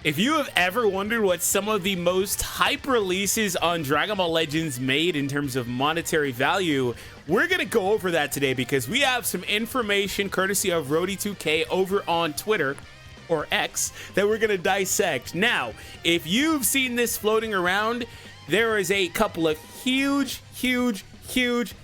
If you have ever wondered what some of the most hype releases on Dragon Ball Legends made in terms of monetary value, we're going to go over that today because we have some information courtesy of Rody2K over on Twitter, or X, that we're going to dissect. Now, if you've seen this floating around, there is a couple of huge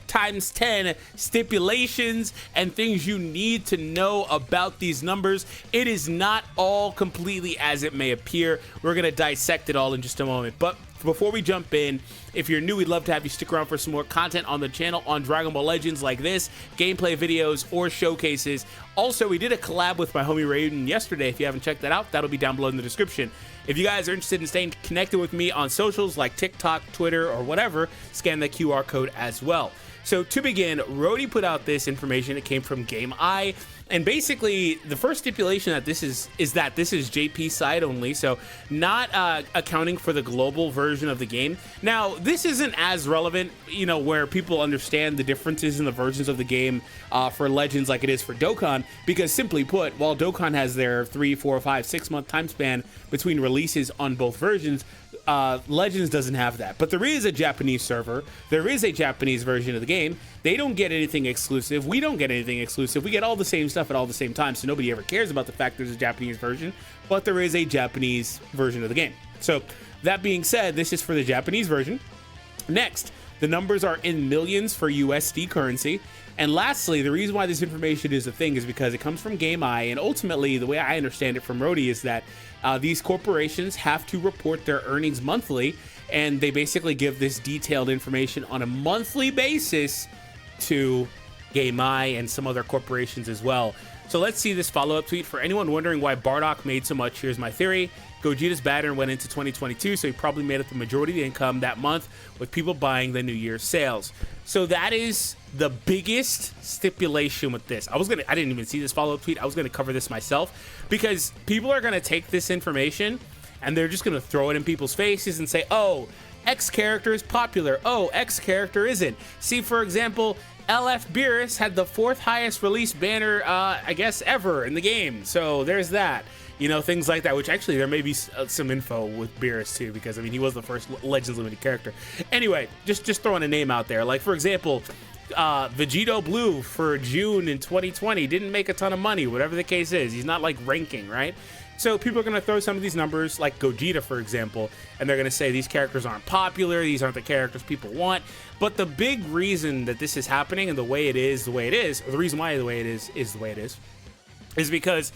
times 10 stipulations and things you need to know about these numbers. It is not all completely as it may appear. We're going to dissect it all in just a moment. But before we jump in, if you're new, we'd love to have you stick around for some more content on the channel on Dragon Ball Legends like this, gameplay videos or showcases. Also, we did a collab with my homie Raiden yesterday. If you haven't checked that out, that'll be down below in the description. If you guys are interested in staying connected with me on socials like TikTok, Twitter, or whatever, scan the QR code as well. So to begin, Rody put out this information. It came from Game Eye. And basically, the first stipulation that this is that this is JP side only, so not accounting for the global version of the game. Now, this isn't as relevant, you know, where people understand the differences in the versions of the game for Legends like it is for Dokkan, because simply put, while Dokkan has their 3, 4, 5, 6 month time span between releases on both versions, Legends doesn't have that. But there is a Japanese server. There is a Japanese version of the game. They don't get anything exclusive. We don't get anything exclusive. We get all the same stuff at all the same time, so nobody ever cares about the fact there's a Japanese version, but there is a Japanese version of the game. So that being said, this is for the Japanese version. Next, the numbers are in millions for USD currency. And lastly, the reason why this information is a thing is because it comes from Game Eye, and ultimately, the way I understand it from Rody is that these corporations have to report their earnings monthly, and they basically give this detailed information on a monthly basis to Game Eye and some other corporations as well. So let's see this follow-up tweet. For anyone wondering why Bardock made so much, here's my theory. Gogeta's banner went into 2022, so he probably made up the majority of the income that month with people buying the New Year's sales. So that is the biggest stipulation with this. I didn't even see this follow-up tweet. I was gonna cover this myself because people are gonna take this information and they're just gonna throw it in people's faces and say, oh, X character is popular. Oh, X character isn't. See, for example, LF Beerus had the 4th highest release banner, I guess, ever in the game. So there's that. You know, things like that, which actually there may be some info with Beerus too, because I mean, he was the first Legends Limited character. Anyway, just throwing a name out there. Like, for example, Vegito Blue for June in 2020 didn't make a ton of money, whatever the case is. He's not like ranking, right? So people are going to throw some of these numbers, like Gogeta, for example, and they're going to say these characters aren't popular, these aren't the characters people want. But the big reason that this is happening and the way it is, or the reason why the way it is the way it is because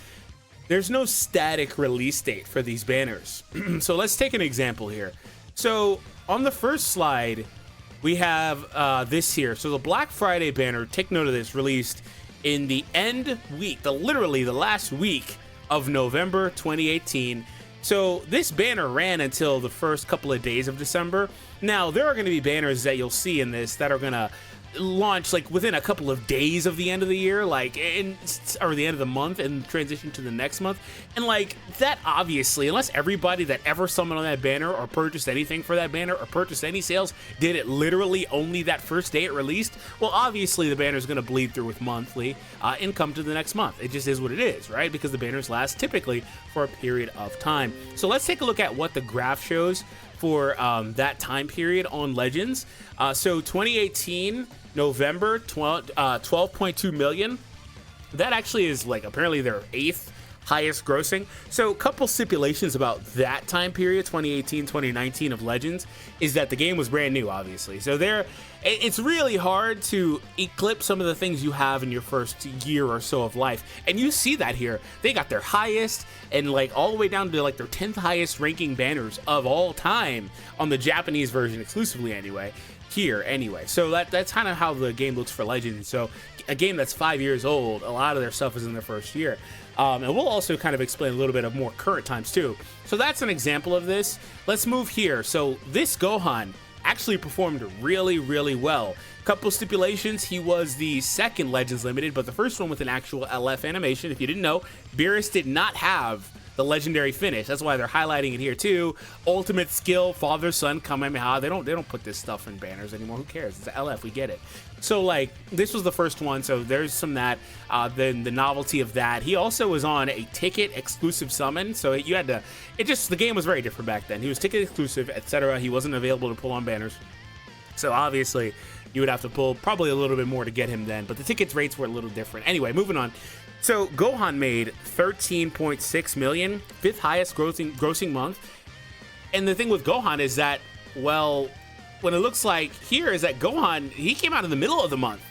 there's no static release date for these banners. So let's take an example here. So on the first slide, we have this here. So the Black Friday banner, take note of this, released in the end week, literally the last week of November 2018. So this banner ran until the first couple of days of December. Now, there are going to be banners that you'll see in this that are going to launch like within a couple of days of the end of the year, like or the end of the month, and transition to the next month. And like that, obviously, unless everybody that ever summoned on that banner or purchased anything for that banner or purchased any sales did it literally only that first day it released, well, obviously the banner is going to bleed through with monthly income to the next month. It just is what it is, right? Because the banners last typically for a period of time. So let's take a look at what the graph shows for that time period on Legends. So 2018 November, 12.2 million. That actually is like apparently their 8th highest grossing. So a couple stipulations about that time period, 2018, 2019 of Legends, is that the game was brand new, obviously. So it's really hard to eclipse some of the things you have in your first year or so of life. And you see that here. They got their highest and like all the way down to like their 10th highest ranking banners of all time on the Japanese version exclusively anyway. Here anyway, so that's kind of how the game looks for Legends. So a game that's 5 years old, a lot of their stuff is in their first year, and we'll also kind of explain a little bit of more current times too. So that's an example of this. Let's move here. So this Gohan actually performed really well. Couple stipulations: he was the second Legends Limited, but the first one with an actual LF animation. If you didn't know, Beerus did not have the legendary finish. That's why they're highlighting it here too. Ultimate skill, father son Kamehameha. They don't put this stuff in banners anymore. Who cares? It's LF. We get it. So like this was the first one. So there's some that. Then the novelty of that. He also was on a ticket exclusive summon. So you had to. The game was very different back then. He was ticket exclusive, etc. He wasn't available to pull on banners. So obviously you would have to pull probably a little bit more to get him then. But the tickets rates were a little different. Anyway, moving on. So Gohan made 13.6 million, fifth highest grossing month. And the thing with Gohan is that, well, what it looks like here is that Gohan, he came out in the middle of the month.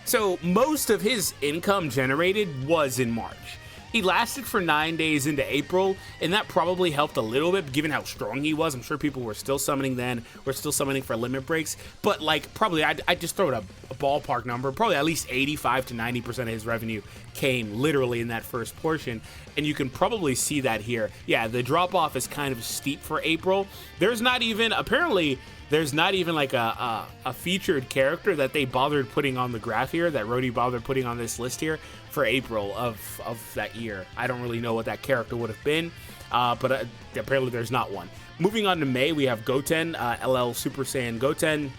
So most of his income generated was in March. He lasted for 9 days into April, and that probably helped a little bit given how strong he was. I'm sure people were still summoning then, were still summoning for limit breaks, but like probably I'd just throw it a ballpark number, probably at least 85 to 90% of his revenue came literally in that first portion, and you can probably see that here. Yeah, the drop off is kind of steep for April. There's not even like a featured character that they bothered putting on the graph here, that Rhodey bothered putting on this list here for April of that year. I don't really know what that character would have been, but apparently there's not one. Moving on to May, we have Goten, LL Super Saiyan Goten,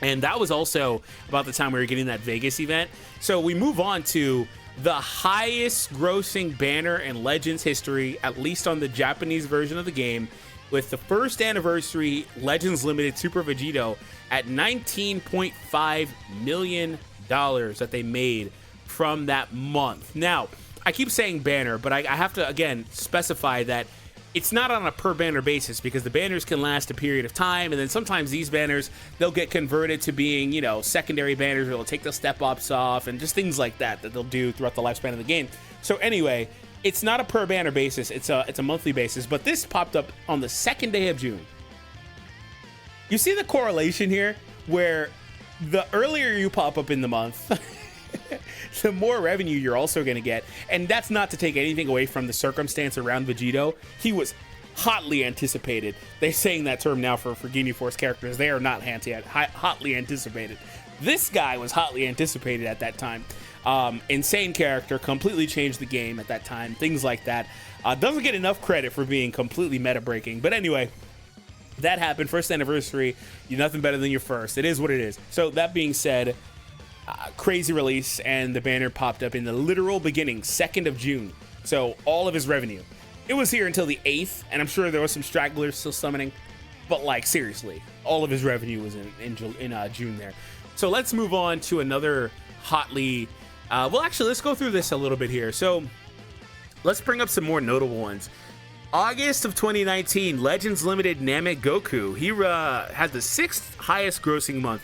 and that was also about the time we were getting that Vegas event. So we move on to the highest grossing banner in Legends history, at least on the Japanese version of the game, with the first anniversary Legends Limited Super Vegito at $19.5 million that they made from that month. Now, I keep saying banner, but I have to, again, specify that it's not on a per banner basis, because the banners can last a period of time, and then sometimes these banners, they'll get converted to being, you know, secondary banners, or they'll take the step ups off, and just things like that they'll do throughout the lifespan of the game. So anyway, it's not a per banner basis, it's a monthly basis, but this popped up on the 2nd day of June. You see the correlation here, where the earlier you pop up in the month, the more revenue you're also going to get. And that's not to take anything away from the circumstance around Vegito. He was hotly anticipated. They're saying that term now for Ginyu Force characters. They are not hotly anticipated. This guy was hotly anticipated at that time. Insane character, completely changed the game at that time, things like that. Doesn't get enough credit for being completely meta breaking, but anyway, that happened. First anniversary, you're nothing better than your first. It is what it is. So that being said, crazy release, and the banner popped up in the literal beginning, 2nd of June. So all of his revenue, it was here until the 8th, and I'm sure there was some stragglers still summoning, but like seriously, all of his revenue was in June there. So let's move on to another hotly well, actually, let's go through this a little bit here. So let's bring up some more notable ones. August of 2019, Legends Limited Namek Goku. He had the 6th highest grossing month.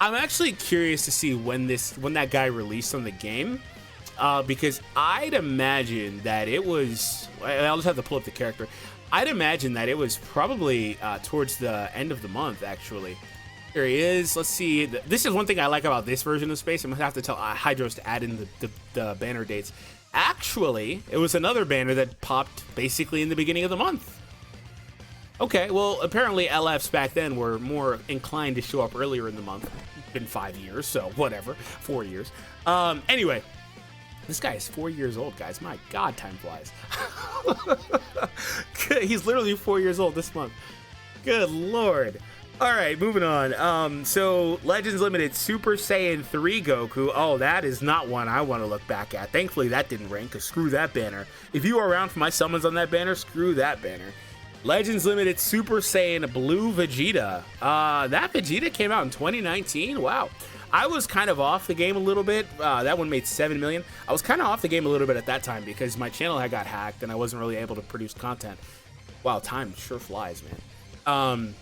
I'm actually curious to see when that guy released on the game, because I'd imagine that it was, I'll just have to pull up the character. I'd imagine that it was probably towards the end of the month, actually. Here he is. Let's see. This is one thing I like about this version of Space. I'm going to have to tell Hydros to add in the banner dates. Actually, it was another banner that popped basically in the beginning of the month. Okay, well, apparently LFs back then were more inclined to show up earlier in the month. It's been 5 years, so whatever. 4 years. Anyway, this guy is 4 years old, guys. My God, time flies. He's literally 4 years old this month. Good Lord. All right, moving on. So Legends Limited Super Saiyan 3 Goku. Oh, that is not one I want to look back at. Thankfully, that didn't rank, because screw that banner. If you are around for my summons on that banner, screw that banner. Legends Limited Super Saiyan Blue Vegeta. That Vegeta came out in 2019. Wow. I was kind of off the game a little bit. That one made 7 million. I was kind of off the game a little bit at that time because my channel had got hacked and I wasn't really able to produce content. Wow, time sure flies, man.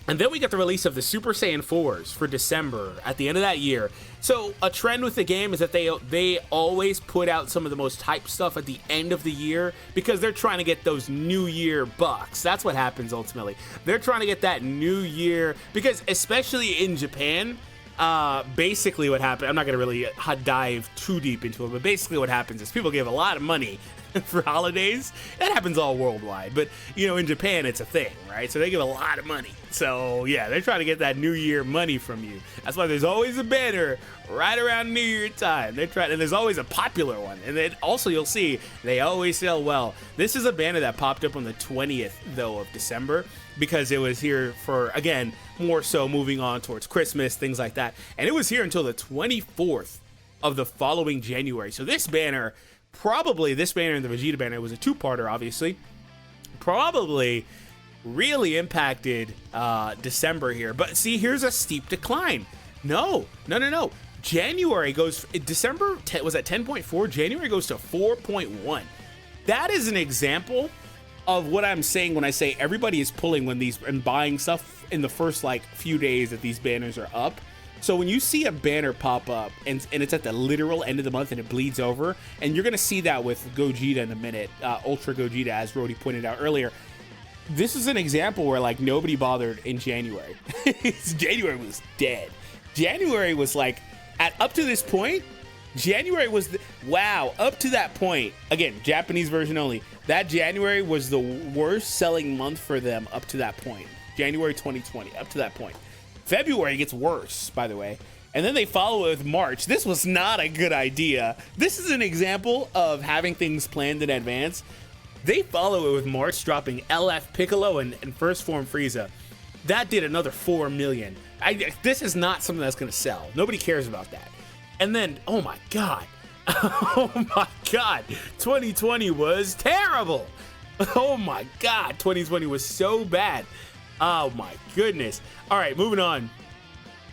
And then we got the release of the Super Saiyan 4s for December at the end of that year. So a trend with the game is that they always put out some of the most hype stuff at the end of the year because they're trying to get those New Year bucks. That's what happens ultimately. They're trying to get that New Year, because especially in Japan, basically what happened, I'm not going to really dive too deep into it, but basically what happens is people give a lot of money for holidays. That happens all worldwide, but you know, in Japan it's a thing, right? So they give a lot of money. So yeah, they're trying to get that New Year money from you. That's why there's always a banner right around New Year time. They're trying, and there's always a popular one. And then also you'll see they always sell well. This is a banner that popped up on the 20th though of December, because it was here for, again, more so moving on towards Christmas, things like that. And it was here until the 24th of the following January. So this banner, probably this banner and the Vegeta banner, was a two-parter, obviously. Probably really impacted December here. But see, here's a steep decline. No. January goes, December was at 10.4. January goes to 4.1. That is an example of what I'm saying when I say everybody is pulling when these and buying stuff in the first like few days that these banners are up. So when you see a banner pop up and it's at the literal end of the month and it bleeds over, and you're gonna see that with Gogeta in a minute, Ultra Gogeta, as Rody pointed out earlier. This is an example where like nobody bothered in January. January was dead. January was like, up to this point, January was wow, up to that point, again, Japanese version only, that January was the worst selling month for them up to that point. January 2020, up to that point. February gets worse, by the way, and then they follow it with March. This was not a good idea. This is an example of having things planned in advance. They follow it with March dropping LF Piccolo and First Form Frieza. That did another 4 million. This is not something that's going to sell. Nobody cares about that. And then, oh my God, 2020 was terrible. Oh my God, 2020 was so bad. Oh my goodness. All right, moving on.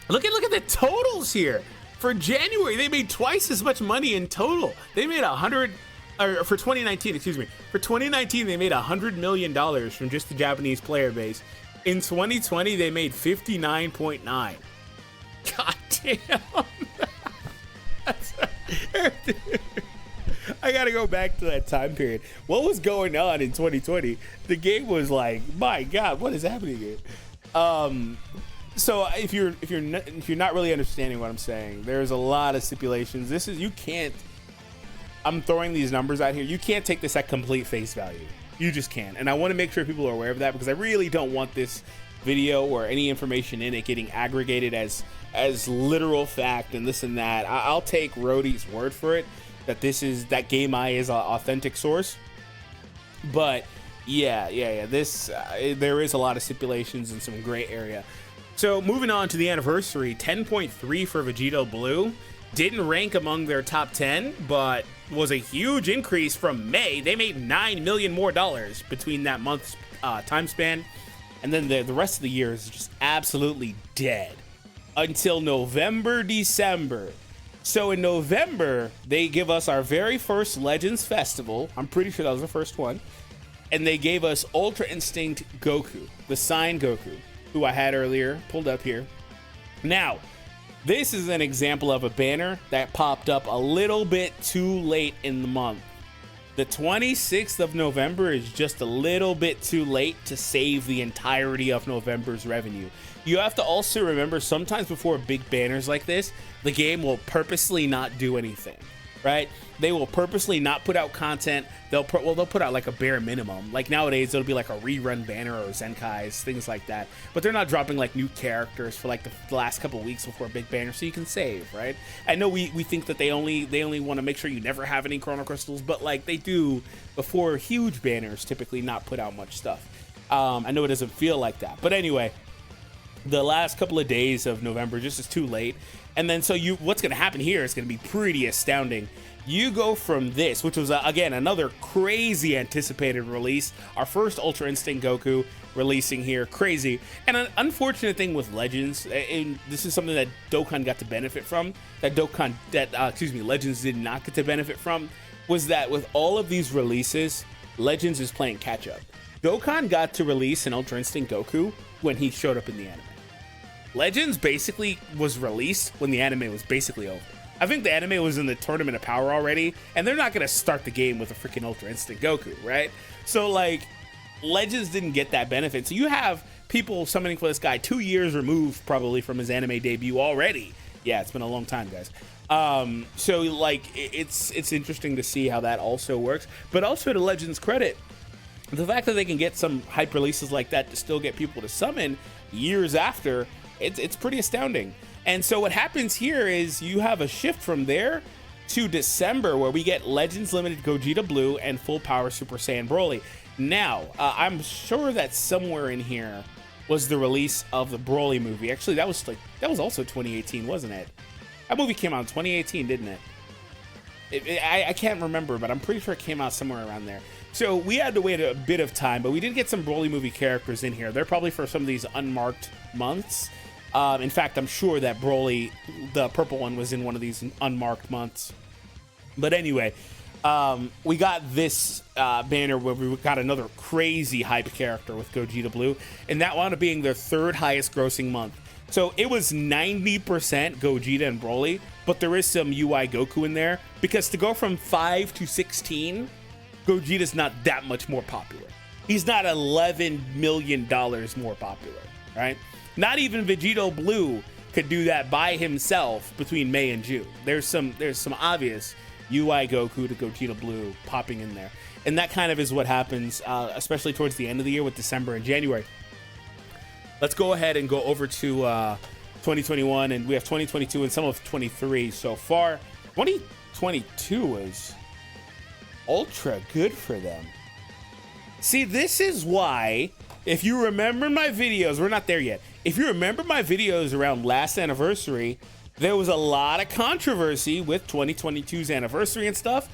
Look at the totals here. For January, they made twice as much money in total. They made for 2019, excuse me. For 2019, they made $100 million from just the Japanese player base. In 2020, they made 59.9. God damn. I gotta go back to that time period. What was going on in 2020? The game was like, my God, what is happening here? So if you're not really understanding what I'm saying, there's a lot of stipulations. I'm throwing these numbers out here. You can't take this at complete face value. You just can't. And I want to make sure people are aware of that, because I really don't want this video or any information in it getting aggregated as literal fact and this and that. I'll take Rody's word for it that Game Eye is an authentic source. But yeah. There is a lot of stipulations and some gray area. So moving on to the anniversary, 10.3 for Vegito Blue. Didn't rank among their top 10, but was a huge increase from May. They made $9 million more between that month's time span. And then the rest of the year is just absolutely dead until November, December. So in November, they give us our very first Legends Festival. I'm pretty sure that was the first one. And they gave us Ultra Instinct Goku, the signed Goku, who I had earlier, pulled up here. Now, this is an example of a banner that popped up a little bit too late in the month. The 26th of November is just a little bit too late to save the entirety of November's revenue. You have to also remember, sometimes before big banners like this, the game will purposely not do anything, right? They will purposely not put out content. They'll put out like a bare minimum. Like nowadays, it'll be like a rerun banner or Zenkai's, things like that. But they're not dropping like new characters for like the last couple weeks before a big banner, so you can save, right? I know we think that they only want to make sure you never have any Chrono Crystals, but like they do before huge banners typically not put out much stuff. I know it doesn't feel like that, but anyway, the last couple of days of November just is too late. And then so what's going to happen here is going to be pretty astounding. You go from this, which was, again, another crazy anticipated release. Our first Ultra Instinct Goku releasing here. Crazy. And an unfortunate thing with Legends, and this is something that Dokkan got to benefit from, Legends did not get to benefit from, was that with all of these releases, Legends is playing catch up. Dokkan got to release an Ultra Instinct Goku when he showed up in the anime. Legends basically was released when the anime was basically over. I think the anime was in the Tournament of Power already, and they're not going to start the game with a freaking Ultra Instinct Goku, right? So, like, Legends didn't get that benefit. So you have people summoning for this guy 2 years removed, probably, from his anime debut already. Yeah, it's been a long time, guys. So like it's interesting to see how that also works, but also to Legends credit, the fact that they can get some hype releases like that to still get people to summon years after, it's pretty astounding. And so what happens here is you have a shift from there to December where we get Legends Limited Gogeta Blue and Full Power Super Saiyan Broly. Now, I'm sure that somewhere in here was the release of the Broly movie. Actually, that was also 2018, wasn't it? That movie came out in 2018, didn't it? I can't remember, but I'm pretty sure it came out somewhere around there. So we had to wait a bit of time, but we did get some Broly movie characters in here. They're probably for some of these unmarked months. In fact, I'm sure that Broly, the purple one, was in one of these unmarked months. But anyway, we got this banner where we got another crazy hype character with Gogeta Blue, and that wound up being their third highest grossing month. So it was 90% Gogeta and Broly, but there is some UI Goku in there, because to go from 5 to 16, Gogeta's not that much more popular. He's not $11 million more popular, right? Not even Vegito Blue could do that by himself between May and June. There's some obvious UI Goku to Gogeta Blue popping in there. And that kind of is what happens, especially towards the end of the year with December and January. Let's go ahead and go over to 2021, and we have 2022 and some of 23 so far. 2022 was ultra good for them. See, this is why, if you remember my videos, we're not there yet. If you remember my videos around last anniversary, there was a lot of controversy with 2022's anniversary and stuff,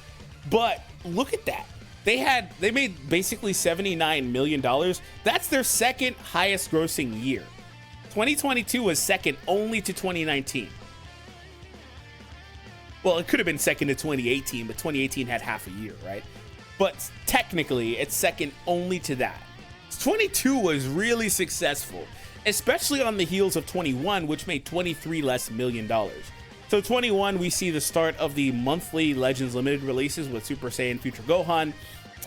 but look at that. They made basically $79 million. That's their second highest grossing year. 2022 was second only to 2019. Well, it could have been second to 2018, but 2018 had half a year, right? But technically, it's second only to that. 22 was really successful, especially on the heels of 21, which made $23 million less. So 21, we see the start of the monthly Legends Limited releases with Super Saiyan Future Gohan,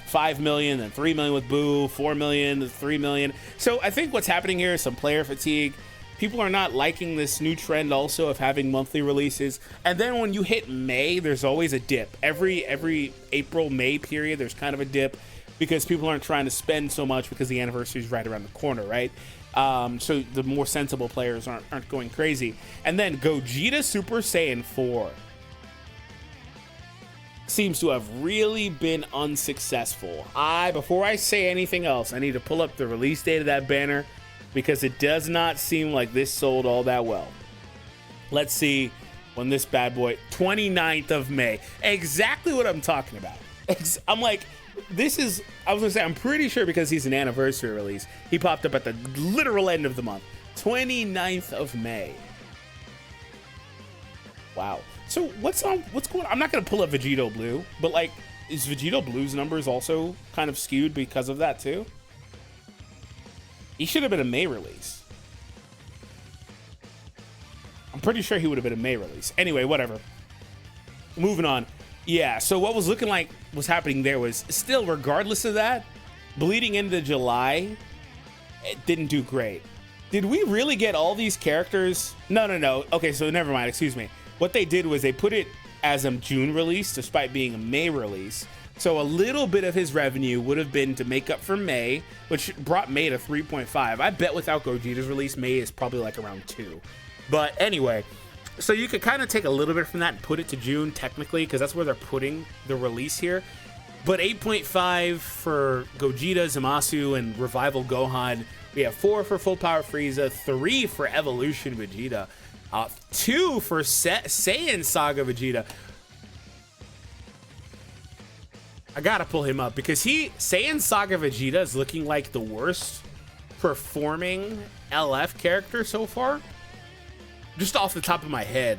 5 million, then 3 million with Boo, 4 million, 3 million. So I think what's happening here is some player fatigue. People are not liking this new trend also of having monthly releases. And then when you hit May, there's always a dip. Every April, May period, there's kind of a dip because people aren't trying to spend so much because the anniversary is right around the corner, right? So the more sensible players aren't going crazy. And then Gogeta Super Saiyan 4 seems to have really been unsuccessful. Before I say anything else, I need to pull up the release date of that banner because it does not seem like this sold all that well. Let's see when this bad boy, 29th of May, exactly what I'm talking about. I'm like, I was gonna say, I'm pretty sure because he's an anniversary release, he popped up at the literal end of the month. 29th of May. Wow. So what's going on? I'm not gonna pull up Vegito Blue, but like, is Vegito Blue's numbers also kind of skewed because of that too? He should have been a May release. I'm pretty sure he would have been a May release. Anyway, whatever. Moving on. Yeah, so what was looking like was happening there was still, regardless of that, bleeding into July, it didn't do great. Did we really get all these characters? No. Okay, so never mind, excuse me. What they did was they put it as a June release despite being a May release. So a little bit of his revenue would have been to make up for May, which brought May to 3.5. I bet without Gogeta's release, May is probably like around 2. But anyway, so you could kind of take a little bit from that and put it to June technically, because that's where they're putting the release here. But 8.5 for Gogeta, Zamasu, and Revival Gohan. We have 4 for Full Power Frieza, 3 for Evolution Vegeta, 2 for Saiyan Saga Vegeta. I gotta pull him up because Saiyan Saga Vegeta is looking like the worst performing LF character so far, just off the top of my head.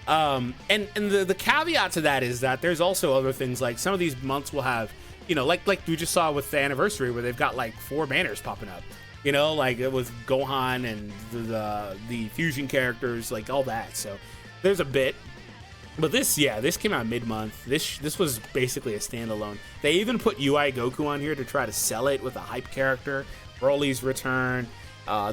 And the caveat to that is that there's also other things, like some of these months will have, you know, like we just saw with the anniversary where they've got like 4 banners popping up, you know, like it was Gohan and the fusion characters, like all that. So there's a bit. But this came out mid-month. This was basically a standalone. They even put UI Goku on here to try to sell it with a hype character, Broly's return,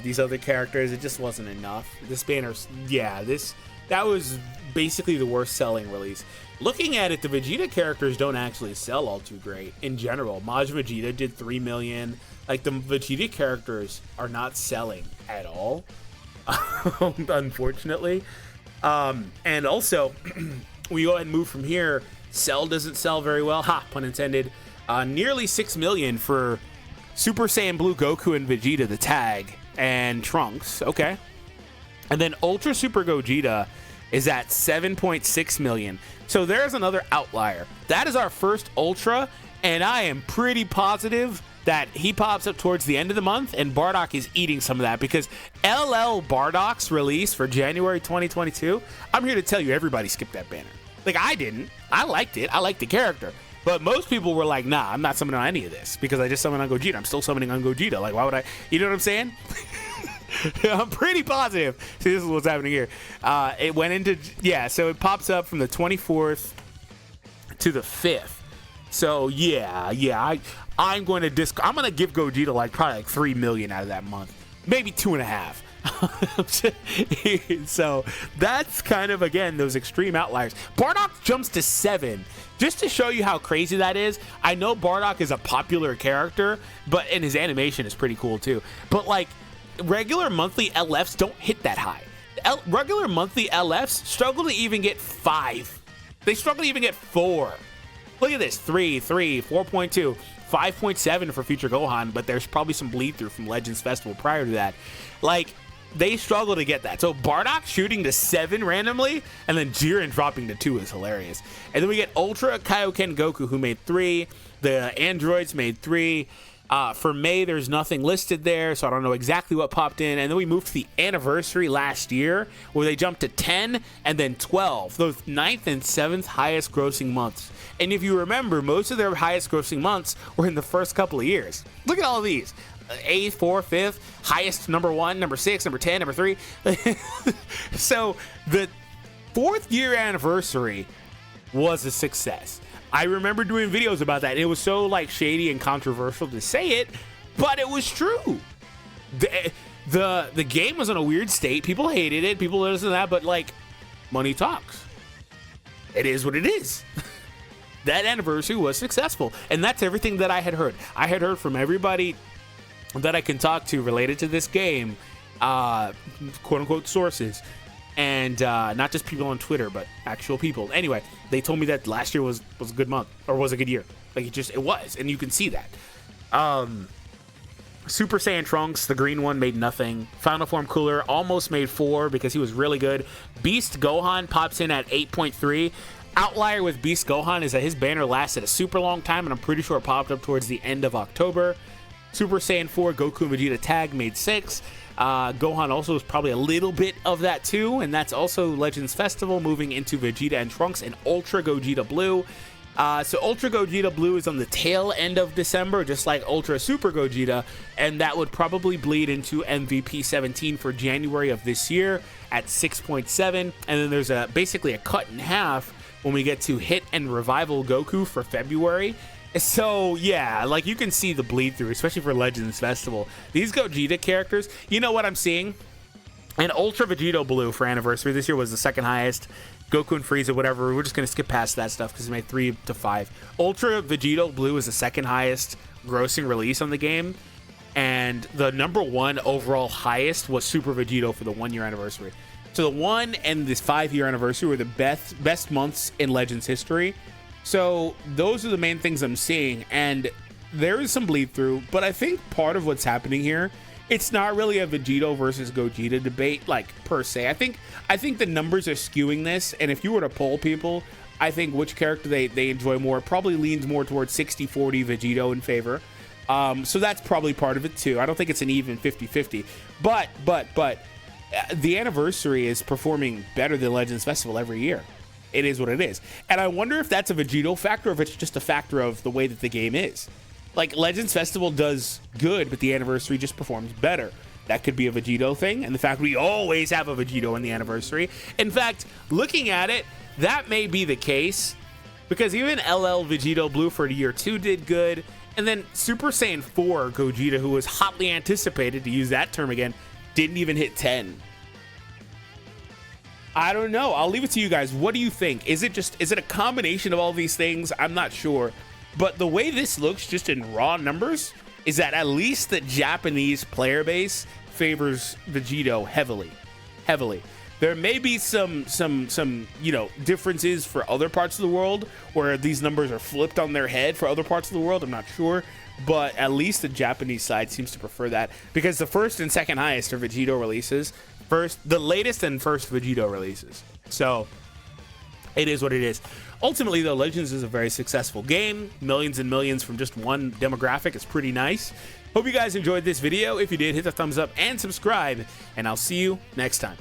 these other characters. It just wasn't enough. This banner, yeah, this That was basically the worst selling release. Looking at it, the Vegeta characters don't actually sell all too great in general. Maj Vegeta did 3 million. Like, the Vegeta characters are not selling at all, unfortunately. And also, we go ahead and move from here. Cell doesn't sell very well. Ha, pun intended. Nearly 6 million for Super Saiyan Blue Goku and Vegeta, the tag, and Trunks. Okay. And then Ultra Super Gogeta is at 7.6 million. So there's another outlier. That is our first Ultra, and I am pretty positive that he pops up towards the end of the month, and Bardock is eating some of that, because LL Bardock's release for January 2022, I'm here to tell you, everybody skipped that banner. Like, I didn't. I liked it. I liked the character. But most people were like, nah, I'm not summoning on any of this, because I just summoned on Gogeta. I'm still summoning on Gogeta. Like, why would I? You know what I'm saying? I'm pretty positive. See, this is what's happening here. It went into, yeah, so it pops up from the 24th to the 5th. So, yeah, I'm going to give Gogeta like probably like 3 million out of that month. Maybe 2.5. So that's kind of, again, those extreme outliers. Bardock jumps to 7. Just to show you how crazy that is, I know Bardock is a popular character, and his animation is pretty cool too. But like, regular monthly LFs don't hit that high. Regular monthly LFs struggle to even get 5. They struggle to even get 4. Look at this, 3, 4.2, 5.7 for Future Gohan, but there's probably some bleed through from Legends Festival prior to that. Like, they struggle to get that. So Bardock shooting to 7 randomly, and then Jiren dropping to 2 is hilarious. And then we get Ultra Kaioken Goku, who made 3. The androids made 3. For May, there's nothing listed there, so I don't know exactly what popped in. And then we moved to the anniversary last year, where they jumped to 10 and then 12, those 9th and 7th highest grossing months. And if you remember, most of their highest grossing months were in the first couple of years. Look at all of these. 8th, 4th, 5th, highest number 1, number 6, number 10, number 3. So the 4th year anniversary was a success. I remember doing videos about that. It was so like shady and controversial to say it, but it was true. The game was in a weird state. People hated it. People this and that, but like, money talks. It is what it is. That anniversary was successful, and that's everything that I had heard. I had heard from everybody that I can talk to related to this game, quote unquote sources. And not just people on Twitter, but actual people. Anyway, they told me that last year was a good month, or was a good year. Like, it was, and you can see that. Super Saiyan Trunks, the green one, made nothing. Final Form Cooler almost made 4 because he was really good. Beast Gohan pops in at 8.3. Outlier with Beast Gohan is that his banner lasted a super long time, and I'm pretty sure it popped up towards the end of October. Super Saiyan 4 Goku and Vegeta tag made 6. Gohan also is probably a little bit of that too, and that's also Legends Festival, moving into Vegeta and Trunks and Ultra Gogeta Blue. So Ultra Gogeta Blue is on the tail end of December, just like Ultra Super Gogeta, and that would probably bleed into MVP 17 for January of this year at 6.7, and then there's basically a cut in half when we get to Hit and Revival Goku for February. So, yeah, like, you can see the bleed through, especially for Legends Festival. These Gogeta characters, you know what I'm seeing? And Ultra Vegito Blue for Anniversary this year was the second highest. Goku and Frieza, whatever, we're just going to skip past that stuff because it made 3 to 5. Ultra Vegito Blue is the second highest grossing release on the game. And the number 1 overall highest was Super Vegito for the 1-year anniversary. So the 1 and this 5-year anniversary were the best months in Legends history. So those are the main things I'm seeing, and there is some bleed through, but I think part of what's happening here, it's not really a Vegito versus Gogeta debate, like, per se. I think the numbers are skewing this, and if you were to poll people, I think which character they enjoy more probably leans more towards 60-40 Vegito in favor. So that's probably part of it too. I don't think it's an even 50-50, but the anniversary is performing better than Legends Festival every year. It is what it is. And I wonder if that's a Vegito factor or if it's just a factor of the way that the game is. Like, Legends Festival does good, but the anniversary just performs better. That could be a Vegito thing, and the fact we always have a Vegito in the anniversary. In fact, looking at it, that may be the case, because even LL Vegito Blue for year 2 did good, and then Super Saiyan 4 Gogeta, who was hotly anticipated, to use that term again, didn't even hit 10. I don't know. I'll leave it to you guys. What do you think? Is it a combination of all these things? I'm not sure. But the way this looks just in raw numbers is that at least the Japanese player base favors Vegito heavily. There may be some differences for other parts of the world where these numbers are flipped on their head for other parts of the world. I'm not sure. But at least the Japanese side seems to prefer that because the first and second highest are Vegito releases. The latest and first Vegito releases. So it is what it is. Ultimately, though, Legends is a very successful game. Millions and millions from just one demographic. It's pretty nice. Hope you guys enjoyed this video. If you did, hit the thumbs up and subscribe, and I'll see you next time.